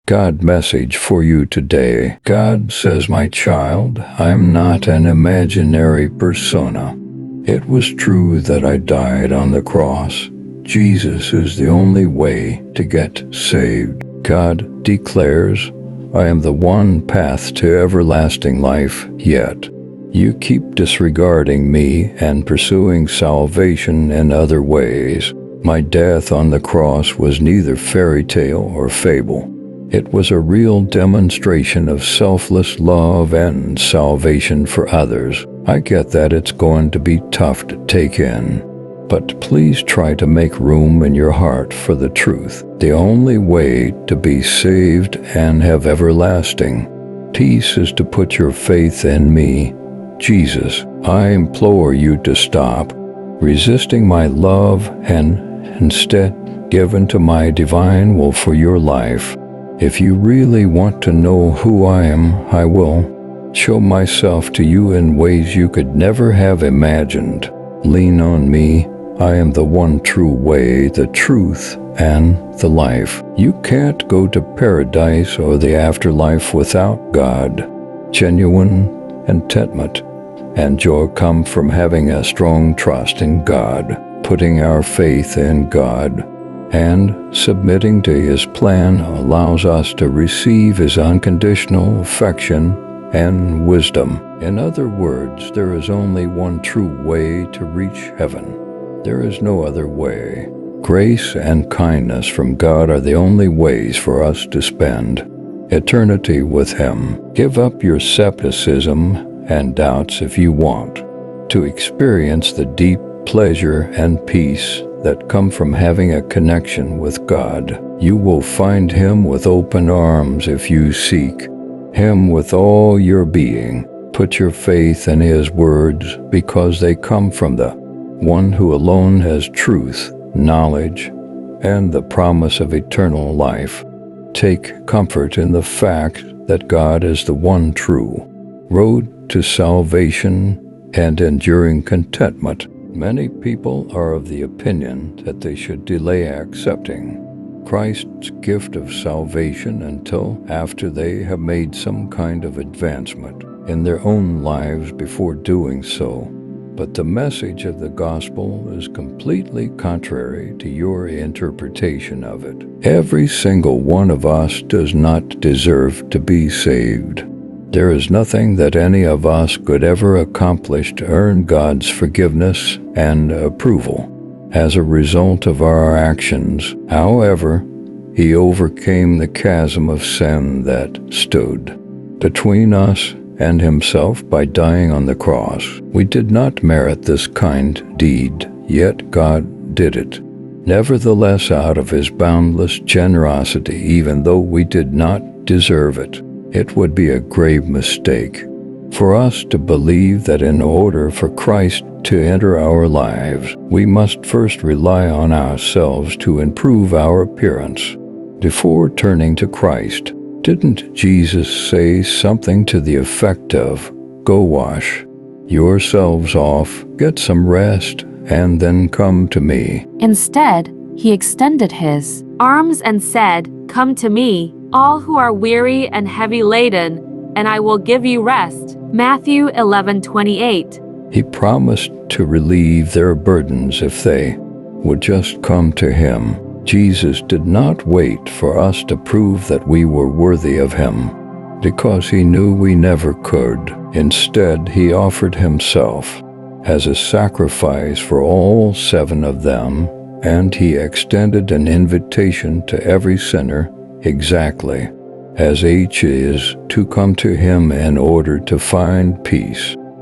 God message for you today. God says, my child, I'm not an imaginary persona. It was true that I died on the cross. Jesus is the only way to get saved. God declares, I am the one path to everlasting life, yet you keep disregarding me and pursuing salvation in other ways. My death on the cross was neither fairy tale or fable. It was a real demonstration of selfless love and salvation for others. I get that it's going to be tough to take in, but please try to make room in your heart for the truth. The only way to be saved and have everlasting peace is to put your faith in me, Jesus. I implore you to stop resisting my love and instead give into my divine will for your life. If you really want to know who I am, I will show myself to you in ways you could never have imagined. Lean on me. I am the one true way, the truth, and the life. You can't go to paradise or the afterlife without God. Genuine contentment and joy come from having a strong trust in God, putting our faith in God, and submitting to His plan allows us to receive His unconditional affection and wisdom. In other words, there is only one true way to reach heaven. There is no other way. Grace and kindness from God are the only ways for us to spend eternity with Him. Give up your skepticism and doubts if you want to experience the deep pleasure and peace that come from having a connection with God. You will find Him with open arms if you seek Him with all your being. Put your faith in His words because they come from the one who alone has truth, knowledge, and the promise of eternal life. Take comfort in the fact that God is the one true road to salvation and enduring contentment. Many people are of the opinion that they should delay accepting Christ's gift of salvation until after they have made some kind of advancement in their own lives before doing so. But the message of the gospel is completely contrary to your interpretation of it. Every single one of us does not deserve to be saved. There is nothing that any of us could ever accomplish to earn God's forgiveness and approval as a result of our actions. However, He overcame the chasm of sin that stood between us and Himself by dying on the cross. We did not merit this kind deed, yet God did it. Nevertheless, out of His boundless generosity, even though we did not deserve it, it would be a grave mistake for us to believe that in order for Christ to enter our lives, we must first rely on ourselves to improve our appearance before turning to Christ. Didn't Jesus say something to the effect of, "Go wash yourselves off, get some rest, and then come to me"? Instead, He extended His arms and said, "Come to me, all who are weary and heavy laden, and I will give you rest." Matthew 11:28. He promised to relieve their burdens if they would just come to Him. Jesus did not wait for us to prove that we were worthy of Him, because He knew we never could. Instead, He offered Himself as a sacrifice for all 7 of them, and He extended an invitation to every sinner exactly as each is to come to Him in order to find peace.